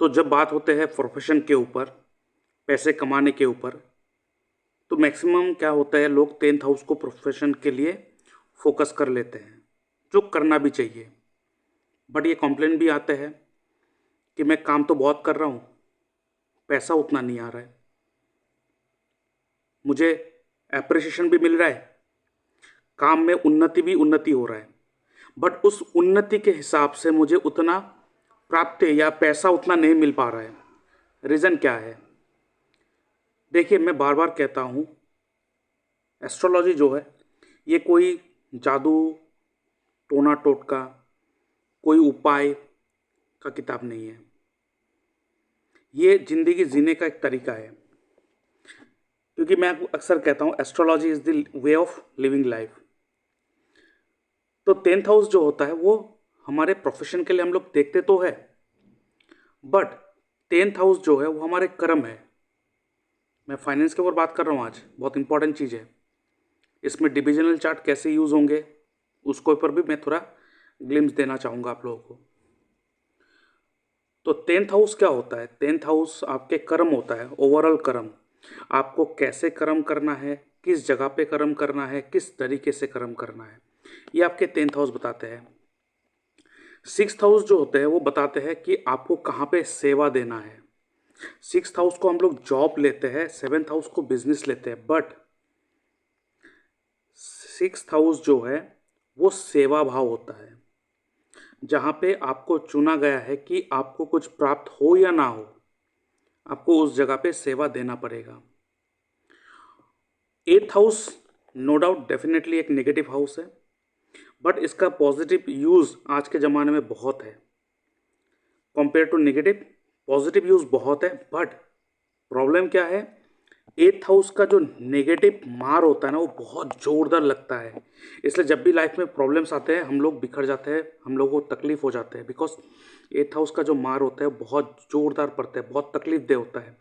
तो जब बात होते हैं प्रोफेशन के ऊपर, पैसे कमाने के ऊपर, तो मैक्सिमम क्या होता है, लोग 10th हाउस को प्रोफेशन के लिए फोकस कर लेते हैं, जो करना भी चाहिए। बट ये कंप्लेंट भी आते हैं कि मैं काम तो बहुत कर रहा हूँ, पैसा उतना नहीं आ रहा है, मुझे एप्रिसिएशन भी मिल रहा है, काम में उन्नति हो रहा है, बट उस उन्नति के हिसाब से मुझे उतना प्राप्त या पैसा उतना नहीं मिल पा रहा है। रीज़न क्या है? देखिए, मैं बार बार कहता हूँ, एस्ट्रोलॉजी जो है ये कोई जादू टोना टोटका, कोई उपाय का किताब नहीं है। ये जिंदगी जीने का एक तरीका है। क्योंकि मैं अक्सर कहता हूँ astrology is the way of living life. तो 10th हाउस जो होता है वो हमारे प्रोफेशन के लिए हम लोग देखते तो है, बट 10th हाउस जो है वो हमारे कर्म है। मैं फाइनेंस के ऊपर बात कर रहा हूँ आज, बहुत इंपॉर्टेंट चीज़ है। इसमें डिविजनल चार्ट कैसे यूज़ होंगे उसके ऊपर भी मैं थोड़ा ग्लिम्स देना चाहूँगा आप लोगों को। तो 10th हाउस क्या होता है? 10th हाउस आपके कर्म होता है, ओवरऑल कर्म। आपको कैसे कर्म करना है, किस जगह पे कर्म करना है, किस तरीके से कर्म करना है, ये आपके 10th हाउस बताते हैं। 6th हाउस जो होते हैं वो बताते हैं कि आपको कहाँ पे सेवा देना है। 6th हाउस को हम लोग जॉब लेते हैं, 7th हाउस को बिजनेस लेते हैं, बट 6th हाउस जो है वो सेवा भाव होता है, जहाँ पे आपको चुना गया है कि आपको कुछ प्राप्त हो या ना हो, आपको उस जगह पे सेवा देना पड़ेगा। 8th house no doubt definitely एक नेगेटिव हाउस है, बट इसका पॉजिटिव यूज़ आज के ज़माने में बहुत है। Compare to negative, positive use बहुत है, बट प्रॉब्लम क्या है, 8th हाउस का जो नेगेटिव मार होता है ना वो बहुत ज़ोरदार लगता है। इसलिए जब भी लाइफ में प्रॉब्लम्स आते हैं हम लोग बिखर जाते हैं, हम लोगों को तकलीफ हो जाते हैं, बिकॉज 8th हाउस का जो मार होता है बहुत ज़ोरदार पड़ता है, बहुत तकलीफ दे होता है।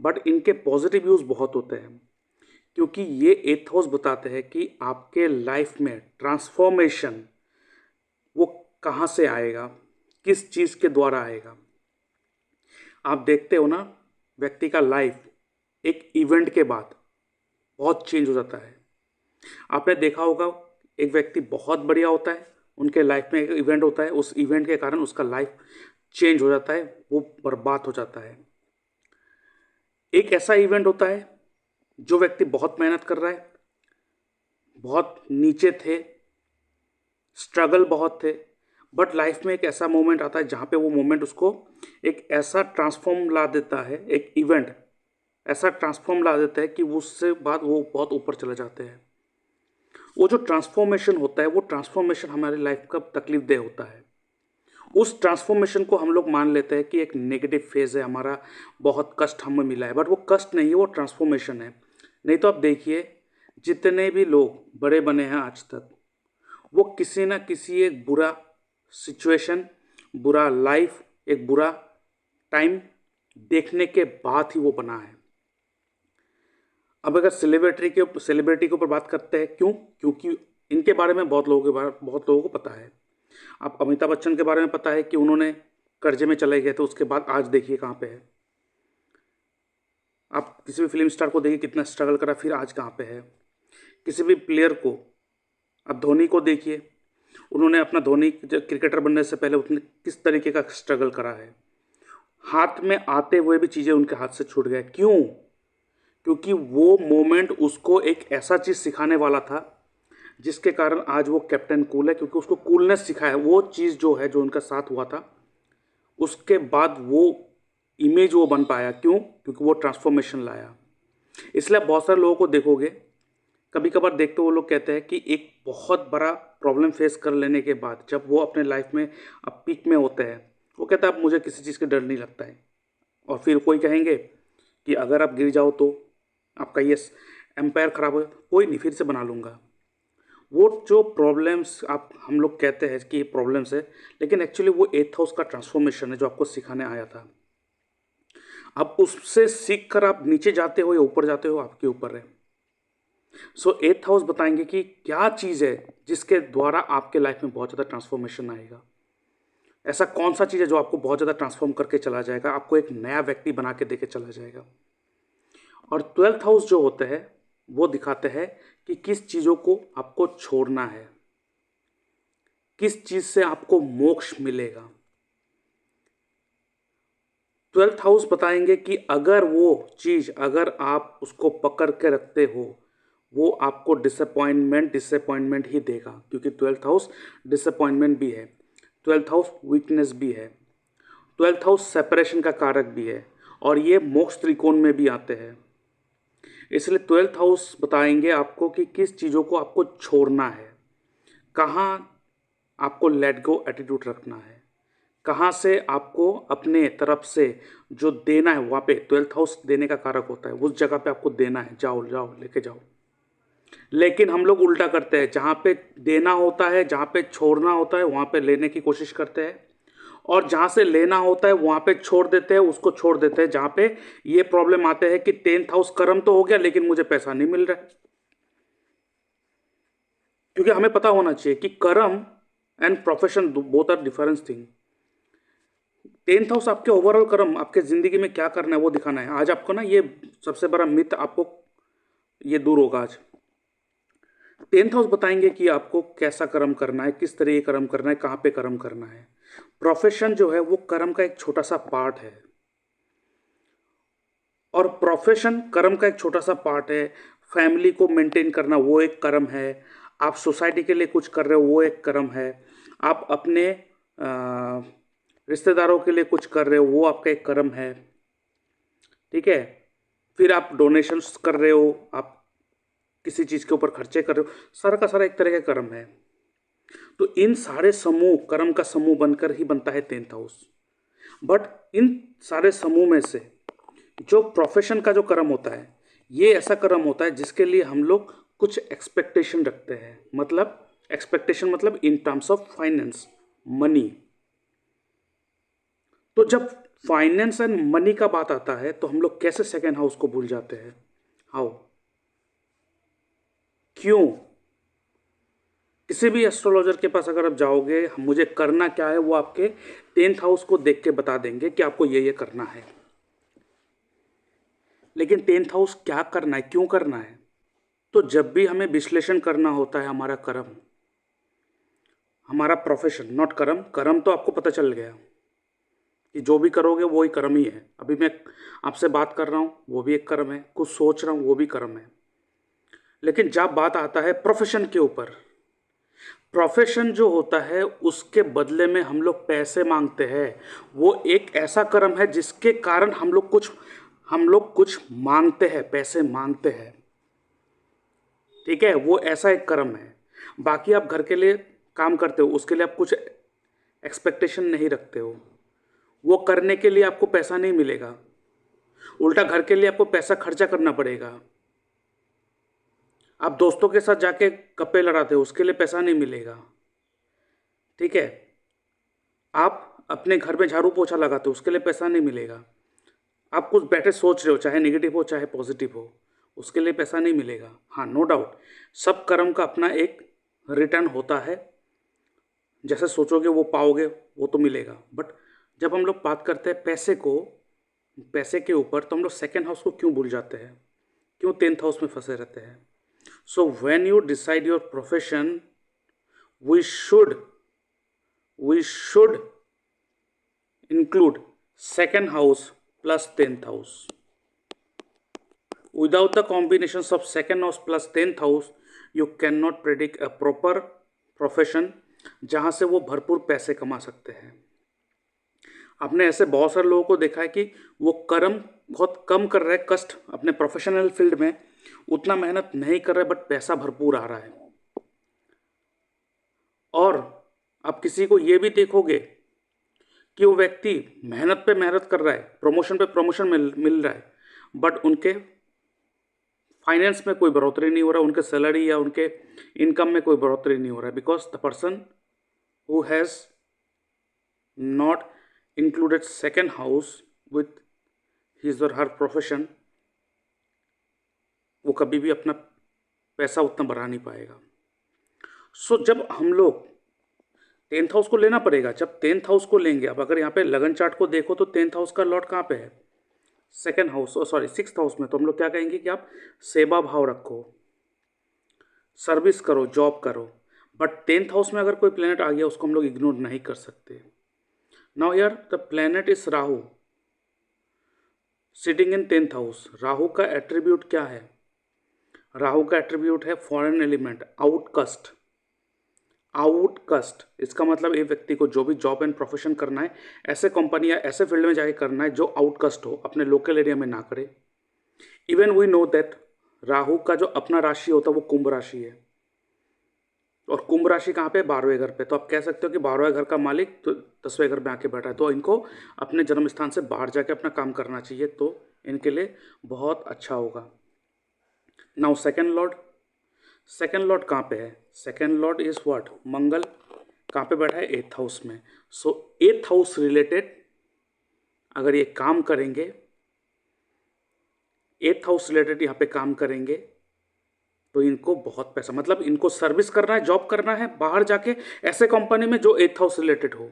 बट इनके पॉजिटिव यूज़ बहुत होते हैं, क्योंकि ये 8th हाउस बताते हैं कि आपके लाइफ में ट्रांसफॉर्मेशन वो कहाँ से आएगा, किस चीज़ के द्वारा आएगा। आप देखते हो ना, व्यक्ति का लाइफ एक इवेंट के बाद बहुत चेंज हो जाता है। आपने देखा होगा, एक व्यक्ति बहुत बढ़िया होता है, उनके लाइफ में एक इवेंट होता है, उस इवेंट के कारण उसका लाइफ चेंज हो जाता है, वो बर्बाद हो जाता है। एक ऐसा इवेंट होता है जो व्यक्ति बहुत मेहनत कर रहा है, बहुत नीचे थे, स्ट्रगल बहुत थे, बट लाइफ में एक ऐसा मोमेंट आता है जहाँ पे वो मोमेंट उसको एक ऐसा ट्रांसफॉर्म ला देता है, एक इवेंट ऐसा ट्रांसफॉर्म ला देता है कि उससे बाद वो बहुत ऊपर चले जाते हैं। वो जो ट्रांसफॉर्मेशन होता है वो ट्रांसफॉर्मेशन हमारी लाइफ का तकलीफ दे होता है। उस ट्रांसफॉर्मेशन को हम लोग मान लेते हैं कि एक नेगेटिव फेज है हमारा, बहुत कष्ट हमें मिला है, बट वो कष्ट नहीं है, वो ट्रांसफॉर्मेशन है। नहीं तो आप देखिए, जितने भी लोग बड़े बने हैं आज तक, वो किसी ना किसी एक बुरा सिचुएशन, बुरा लाइफ, एक बुरा टाइम देखने के बाद ही वो बना है। अब अगर सेलिब्रिटी के ऊपर बात करते हैं, क्यों? क्योंकि इनके बारे में बहुत लोगों को पता है। आप अमिताभ बच्चन के बारे में पता है कि उन्होंने कर्जे में चले गए थे, उसके बाद आज देखिए कहाँ पे है। आप किसी भी फिल्म स्टार को देखिए कितना स्ट्रगल करा, फिर आज कहाँ पे है। किसी भी प्लेयर को, आप धोनी को देखिए, उन्होंने अपना धोनी क्रिकेटर बनने से पहले उसने किस तरीके का स्ट्रगल करा है। हाथ में आते हुए भी चीज़ें उनके हाथ से छूट गए। क्यों? क्योंकि वो मोमेंट उसको एक ऐसा चीज़ सिखाने वाला था जिसके कारण आज वो कैप्टन कूल है, क्योंकि उसको कूलनेस सिखाया। वो चीज़ जो है, जो उनका साथ हुआ था, उसके बाद वो इमेज वो बन पाया। क्यों? क्योंकि वो ट्रांसफॉर्मेशन लाया। इसलिए बहुत सारे लोगों को देखोगे, कभी कभार देखते वो लोग कहते हैं कि एक बहुत बड़ा प्रॉब्लम फेस कर लेने के बाद जब वो अपने लाइफ में अब पीक में होते हैं, वो कहता है अब मुझे किसी चीज़ का डर नहीं लगता है। और फिर कोई कहेंगे कि अगर आप गिर जाओ तो आपका ये एम्पायर खराब हो, कोई नहीं, फिर से बना लूँगा। वो जो प्रॉब्लम्स आप हम लोग कहते हैं कि ये प्रॉब्लम्स है, लेकिन एक्चुअली वो 8th हाउस का ट्रांसफॉर्मेशन है जो आपको सिखाने आया था। अब उससे सीख कर आप नीचे जाते हो या ऊपर जाते हो, आपके ऊपर है। सो 8th हाउस बताएंगे कि क्या चीज़ है जिसके द्वारा आपके लाइफ में बहुत ज़्यादा ट्रांसफॉर्मेशन आएगा। ऐसा कौन सा चीज़ है जो आपको बहुत ज़्यादा ट्रांसफॉर्म करके चला जाएगा, आपको एक नया व्यक्ति बना के देके चला जाएगा। और 12th हाउस जो होता है वो दिखाते हैं कि किस चीज़ों को आपको छोड़ना है, किस चीज़ से आपको मोक्ष मिलेगा। 12th हाउस बताएंगे कि अगर वो चीज़, अगर आप उसको पकड़ के रखते हो, वो आपको डिसअपॉइंटमेंट ही देगा, क्योंकि 12th हाउस डिसअपॉइंटमेंट भी है, 12th हाउस वीकनेस भी है, 12th हाउस सेपरेशन का कारक भी है, और ये मोक्ष त्रिकोण में भी आते हैं। इसलिए 12th हाउस बताएंगे आपको कि किस चीज़ों को आपको छोड़ना है, कहाँ आपको लेट गो एटीट्यूड रखना है, कहाँ से आपको अपने तरफ से जो देना है, वहाँ पे 12th हाउस देने का कारक होता है, उस जगह पे आपको देना है, जाओ जाओ लेके जाओ। लेकिन हम लोग उल्टा करते हैं, जहाँ पे देना होता है, जहाँ पे छोड़ना होता है, वहाँ पे लेने की कोशिश करते हैं, और जहाँ से लेना होता है वहाँ पे छोड़ देते हैं, उसको छोड़ देते हैं। जहाँ पे ये प्रॉब्लम आते हैं कि 10th हाउस कर्म तो हो गया लेकिन मुझे पैसा नहीं मिल रहा है, क्योंकि हमें पता होना चाहिए कि कर्म and profession both are different thing. 10th house आपके ओवरऑल कर्म, आपके जिंदगी में क्या करना है वो दिखाना है। आज आपको ना ये सबसे बड़ा मिथ आपको ये दूर होगा। आज 10th हाउस बताएंगे कि आपको कैसा कर्म करना है, किस तरह कर्म करना है, कहाँ पे कर्म करना है। प्रोफेशन जो है वो कर्म का एक छोटा सा पार्ट है, और प्रोफेशन कर्म का एक छोटा सा पार्ट है। फैमिली को मेंटेन करना वो एक कर्म है, आप सोसाइटी के लिए कुछ कर रहे हो वो एक कर्म है, आप अपने रिश्तेदारों के लिए कुछ कर रहे हो वो आपका एक कर्म है, ठीक है। फिर आप डोनेशंस कर रहे हो, आप किसी चीज़ के ऊपर खर्चे कर रहे हो, सारा का सारा एक तरह का कर्म है। तो इन सारे समूह, कर्म का समूह बनकर ही बनता है 10th हाउस। बट इन सारे समूह में से जो प्रोफेशन का जो कर्म होता है, ये ऐसा कर्म होता है जिसके लिए हम लोग कुछ एक्सपेक्टेशन रखते हैं। मतलब एक्सपेक्टेशन मतलब in terms of finance, money. तो जब फाइनेंस एंड मनी का बात आता है तो हम लोग कैसे सेकेंड हाउस को भूल जाते हैं? हाउ? क्यों? किसी भी एस्ट्रोलॉजर के पास अगर आप जाओगे, मुझे करना क्या है, वो आपके 10th हाउस को देख के बता देंगे कि आपको ये करना है। लेकिन 10th हाउस क्या करना है, क्यों करना है? तो जब भी हमें विश्लेषण करना होता है हमारा कर्म, हमारा प्रोफेशन, नॉट कर्म, कर्म तो आपको पता चल गया कि जो भी करोगे वो ही कर्म ही है। अभी मैं आपसे बात कर रहा हूँ वो भी एक कर्म है, कुछ सोच रहा हूँ वो भी कर्म है। लेकिन जब बात आता है प्रोफेशन के ऊपर, प्रोफेशन जो होता है उसके बदले में हम लोग पैसे मांगते हैं। वो एक ऐसा कर्म है जिसके कारण हम लोग कुछ मांगते हैं, पैसे मांगते हैं, ठीक है। वो ऐसा एक कर्म है। बाकी आप घर के लिए काम करते हो, उसके लिए आप कुछ एक्सपेक्टेशन नहीं रखते हो, वो करने के लिए आपको पैसा नहीं मिलेगा, उल्टा घर के लिए आपको पैसा खर्चा करना पड़ेगा। आप दोस्तों के साथ जाके गप्पे लड़ाते हो, उसके लिए पैसा नहीं मिलेगा, ठीक है। आप अपने घर में झाड़ू पोछा लगाते हो, उसके लिए पैसा नहीं मिलेगा। आप कुछ बैठे सोच रहे हो, चाहे नेगेटिव हो चाहे पॉजिटिव हो, उसके लिए पैसा नहीं मिलेगा। हाँ, नो डाउट, सब कर्म का अपना एक रिटर्न होता है। जैसे सोचोगे वो पाओगे, वो तो मिलेगा। बट जब हम लोग बात करते हैं पैसे के ऊपर, तो हम लोग सेकेंड हाउस को क्यों भूल जाते हैं, क्यों 10th हाउस में फंसे रहते हैं? So when you decide your profession, we should we should include second house plus 10th house. Without the combinations of second house plus 10th house, you cannot predict a proper profession जहाँ से वो भरपूर पैसे कमा सकते हैं। आपने ऐसे बहुत सारे लोगों को देखा है कि वो कर्म बहुत कम कर रहे हैं, कष्ट अपने प्रोफेशनल फील्ड में उतना मेहनत नहीं कर रहे, बट पैसा भरपूर आ रहा है। और आप किसी को ये भी देखोगे कि वो व्यक्ति मेहनत पे मेहनत कर रहा है, प्रमोशन पे प्रमोशन मिल रहा है, बट उनके फाइनेंस में कोई बढ़ोतरी नहीं हो रहा, उनके सैलरी या उनके इनकम में कोई बढ़ोतरी नहीं हो रहा है, because the person who has not included second house with his और हर प्रोफेशन, वो कभी भी अपना पैसा उतना बढ़ा नहीं पाएगा। सो जब हम लोग 10th हाउस को लेना पड़ेगा। जब 10th हाउस को लेंगे, अब अगर यहाँ पे लगन चार्ट को देखो तो 10th हाउस का लॉर्ड कहाँ पे है? Second house, sorry 6th house में। तो हम लोग क्या कहेंगे कि आप सेवा भाव रखो, सर्विस करो, जॉब करो। बट 10th हाउस में अगर कोई प्लेनेट आ गया उसको हम लोग इग्नोर नहीं कर सकते। नाउ यार the planet is Rahu sitting in 10th house. Rahu का एट्रीब्यूट क्या है? राहु का एट्रीब्यूट है फॉरेन एलिमेंट, आउटकास्ट। आउटकास्ट इसका मतलब एक व्यक्ति को जो भी जॉब एंड प्रोफेशन करना है, ऐसे कंपनी या ऐसे फील्ड में जाके करना है जो आउटकास्ट हो, अपने लोकल एरिया में ना करे। Even we know that Rahu का जो अपना राशि होता है वो कुंभ राशि है, और कुंभ राशि कहाँ पे? 12वें घर पे। तो आप कह सकते हो कि 12वें घर का मालिक तो 10वें घर में आके बैठा है, तो इनको अपने जन्म स्थान से बाहर जाके अपना काम करना चाहिए, तो इनके लिए बहुत अच्छा होगा। Now second lord, second lord कहाँ पे है? Second lord is what? Mangal. कहाँ पे बैठा है? 8th हाउस में। सो 8th हाउस रिलेटेड अगर ये काम करेंगे, 8th हाउस रिलेटेड यहाँ पे काम करेंगे तो इनको बहुत पैसा, मतलब इनको सर्विस करना है, जॉब करना है बाहर जाके ऐसे कंपनी में जो 8th हाउस रिलेटेड हो,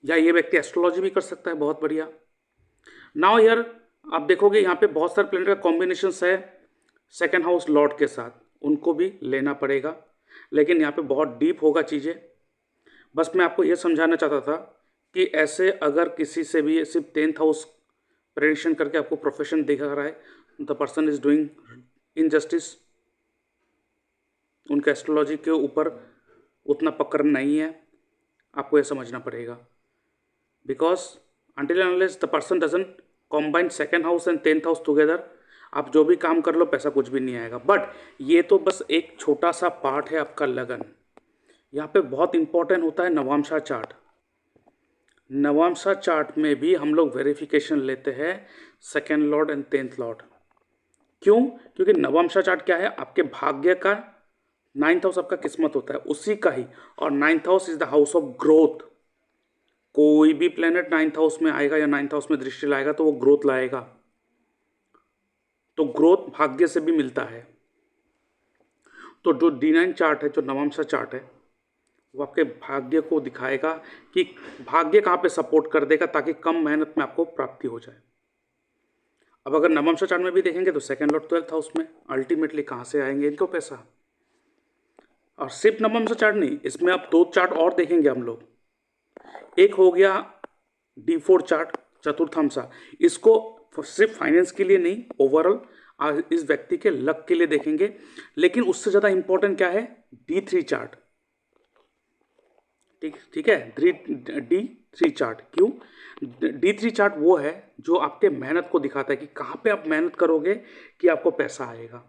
या ये व्यक्ति एस्ट्रोलॉजी भी कर सकता है, बहुत बढ़िया। नाउ यार आप देखोगे यहाँ पे बहुत सारे प्लेनेट का कॉम्बिनेशन है सेकेंड हाउस लॉर्ड के साथ, उनको भी लेना पड़ेगा, लेकिन यहाँ पे बहुत डीप होगा चीज़ें। बस मैं आपको ये समझाना चाहता था कि ऐसे अगर किसी से भी सिर्फ 10th हाउस प्रेडिक्शन करके आपको प्रोफेशन दिखा रहा है, the person is doing injustice. उनका एस्ट्रोलॉजी के ऊपर उतना पकड़ नहीं है, आपको यह समझना पड़ेगा। Because until and unless the person doesn't combine second house and 10th house together, आप जो भी काम कर लो पैसा कुछ भी नहीं आएगा। बट ये तो बस एक छोटा सा पार्ट है आपका लगन। यहाँ पे बहुत इंपॉर्टेंट होता है नवांशा चार्ट। नवांशा चार्ट में भी हम लोग वेरिफिकेशन लेते हैं second Lord and 10th Lord. क्यों? क्योंकि नवांशा चार्ट क्या है? आपके भाग्य का 9th हाउस आपका किस्मत होता है, उसी का ही, और 9th house is the house of growth. कोई भी प्लेनेट 9th हाउस में आएगा या 9th हाउस में दृष्टि लाएगा तो वो ग्रोथ लाएगा। तो ग्रोथ भाग्य से भी मिलता है। तो जो D9 चार्ट है, जो नवांशा चार्ट है, वो आपके भाग्य को दिखाएगा कि भाग्य कहाँ पे सपोर्ट कर देगा ताकि कम मेहनत में आपको प्राप्ति हो जाए। अब अगर नवांशा चार्ट में भी देखेंगे तो सेकेंड लॉर्ड 12th हाउस में, अल्टीमेटली कहाँ से आएंगे इनको पैसा? और सिर्फ नवंशा चार्ट नहीं, इसमें आप 2 चार्ट और देखेंगे हम लोग। एक हो गया D4 चार्ट, चतुर्थांशा। इसको सिर्फ फाइनेंस के लिए नहीं, ओवरऑल इस व्यक्ति के लक के लिए देखेंगे। लेकिन उससे ज़्यादा इंपॉर्टेंट क्या है? D3 chart. ठीक है, D3 चार्ट। क्यों? D3 चार्ट वो है जो आपके मेहनत को दिखाता है कि कहाँ पे आप मेहनत करोगे कि आपको पैसा आएगा।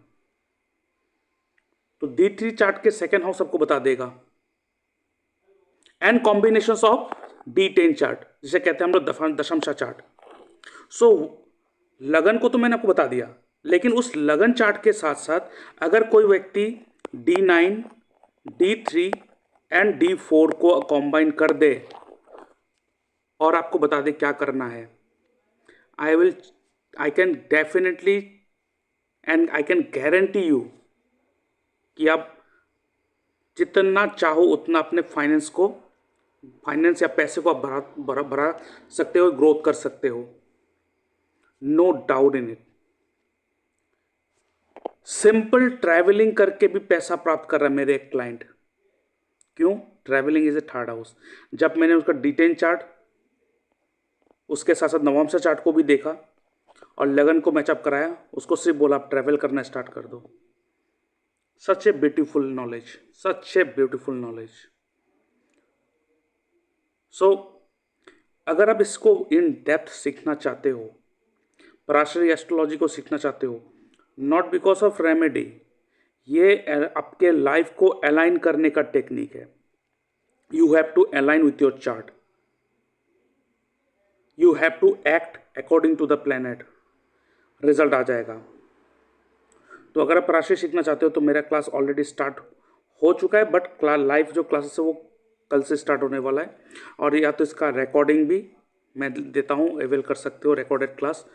तो D3 चार्ट के सेकेंड हाउस आपको बता देगा। And combination of D10 chart, जिसे कहते हैं हम लोग दशमशा चार्ट। सो लगन को तो मैंने आपको बता दिया, लेकिन उस लगन चार्ट के साथ साथ अगर कोई व्यक्ति D9, D3 एंड D4 को कॉम्बाइन कर दे और आपको बता दे क्या करना है, I can definitely and I can guarantee you कि आप जितना चाहो उतना अपने फाइनेंस या पैसे को आप बढ़ा सकते हो, ग्रोथ कर सकते हो, no doubt in it. Simple travelling करके भी पैसा प्राप्त कर रहा है मेरे एक क्लाइंट। क्यों? Travelling is a third house. जब मैंने उसका D10 चार्ट, उसके साथ साथ नवंशा चार्ट को भी देखा और लगन को मैचअप कराया, उसको सिर्फ बोला आप ट्रैवल करना स्टार्ट कर दो। Such a beautiful knowledge, such a beautiful knowledge. So अगर आप इसको इन डेप्थ सीखना चाहते हो, पराशरी एस्ट्रोलॉजी को सीखना चाहते हो, नॉट बिकॉज ऑफ रेमेडी, ये आपके लाइफ को अलाइन करने का टेक्निक है। You have to align with your chart, you have to act according to the planet, result आ जाएगा। तो अगर आप पराशरी सीखना चाहते हो तो मेरा क्लास ऑलरेडी स्टार्ट हो चुका है, बट लाइव जो क्लासेस है वो कल से स्टार्ट होने वाला है, और या तो इसका रिकॉर्डिंग भी मैं देता हूँ, अवेल कर सकते हो रिकॉर्डेड क्लास।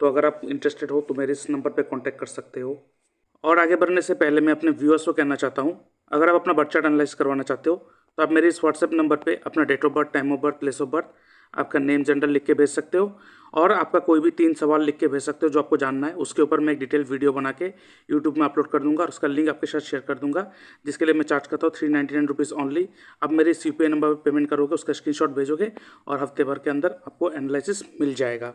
तो अगर आप इंटरेस्टेड हो तो मेरे इस नंबर पे कांटेक्ट कर सकते हो। और आगे बढ़ने से पहले मैं अपने व्यूअर्स को कहना चाहता हूँ, अगर आप अपना बर्थ चार्ट एनालाइज करवाना चाहते हो तो आप मेरे इस व्हाट्सएप नंबर पे अपना date of birth, time of birth, place of birth, आपका नेम, जेंडर लिख के भेज सकते हो और आपका कोई भी 3 सवाल लिख के भेज सकते हो जो आपको जानना है। उसके ऊपर मैं एक डिटेल वीडियो बना के यूट्यूब में अपलोड कर दूंगा और उसका लिंक आपके साथ शेयर कर दूंगा, जिसके लिए मैं चार्ज करता हूँ 399 रुपीज़ ओनली। आप मेरे इस यूपीआई नंबर पर पेमेंट करोगे, उसका स्क्रीनशॉट भेजोगे और हफ्ते भर के अंदर आपको एनालिसिस मिल जाएगा।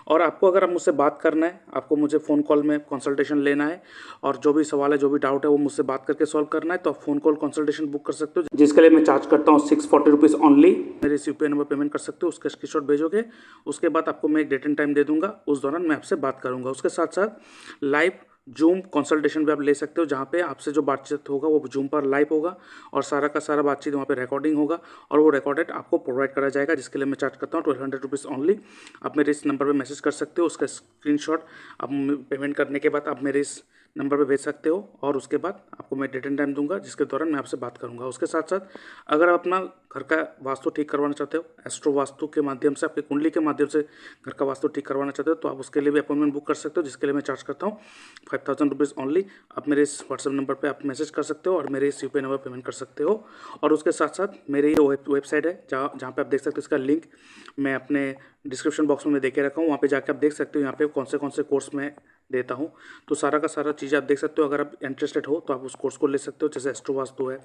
और आपको अगर मुझसे बात करना है, आपको मुझे फ़ोन कॉल में कंसल्टेशन लेना है और जो भी सवाल है, जो भी डाउट है वो मुझसे बात करके सॉल्व करना है, तो आप फ़ोन कॉल कंसल्टेशन बुक कर सकते हो, जिसके लिए मैं चार्ज करता हूँ 640 रुपीज़ ओनली। मेरे इस यूपीआई नंबर पेमेंट कर सकते हो, उसका स्क्रीनशॉट भेजोगे, उसके बाद आपको मैं एक डेट एंड टाइम दे दूंगा, उस दौरान मैं आपसे बात करूंगा। उसके साथ साथ लाइव जूम कंसल्टेशन भी आप ले सकते हो, जहाँ पे आपसे जो बातचीत होगा वो जूम पर लाइव होगा और सारा का सारा बातचीत वहाँ पे रिकॉर्डिंग होगा और वो रिकॉर्डेड आपको प्रोवाइड करा जाएगा, जिसके लिए मैं चार्ज करता हूँ 1200 रुपीज़ ओनली। आप मेरे इस नंबर पे मैसेज कर सकते हो, उसका स्क्रीनशॉट आप पेमेंट करने के बाद आप मेरे इस नंबर पे भेज सकते हो और उसके बाद आपको मैं डेट एंड टाइम दूंगा, जिसके दौरान मैं आपसे बात करूंगा। उसके साथ साथ अगर आप अपना घर का वास्तु ठीक करवाना चाहते हो, एस्ट्रो वास्तु के माध्यम से, आपकी कुंडली के माध्यम से घर का वास्तु ठीक करवाना चाहते हो, तो आप उसके लिए भी अपॉइंटमेंट बुक कर सकते हो, जिसके लिए मैं चार्ज करता हूँ 5000 रुपीज़ ओनली। आप मेरे इस व्हाट्सएप नंबर पे आप मैसेज कर सकते हो और मेरे इस यूपीआई नंबर पेमेंट कर सकते हो। और उसके साथ साथ मेरी ये वेबसाइट है जहाँ पे आप देख सकते हो, इसका लिंक मैं अपने डिस्क्रिप्शन बॉक्स में दे के रखा हूँ, वहाँ पे जाके आप देख सकते हो यहाँ पे कौन से कोर्स मैं देता हूँ। तो सारा का सारा चीज़ आप देख सकते हो। अगर आप इंटरेस्टेड हो तो आप उस कोर्स को ले सकते हो, जैसे एस्ट्रो वास्तु है,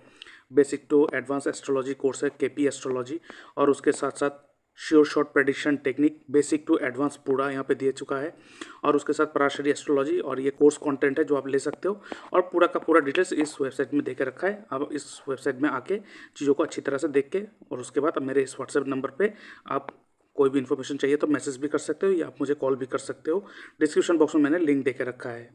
basic to advance astrology course है, केपी एस्ट्रोलॉजी, और उसके साथ साथ sure short prediction technique basic to advance पूरा यहाँ पे दिए चुका है, और उसके साथ पराशरी एस्ट्रोलॉजी, और ये कोर्स कंटेंट है जो आप ले सकते हो। और पूरा का पूरा डिटेल्स इस वेबसाइट में दे के रखा है। आप इस वेबसाइट में आके चीज़ों को अच्छी तरह से देख के और उसके बाद अब मेरे इस व्हाट्सएप नंबर पे आप कोई भी इन्फॉर्मेशन चाहिए तो मैसेज भी कर सकते हो या आप मुझे कॉल भी कर सकते हो। डिस्क्रिप्शन बॉक्स में मैंने लिंक दे के रखा है।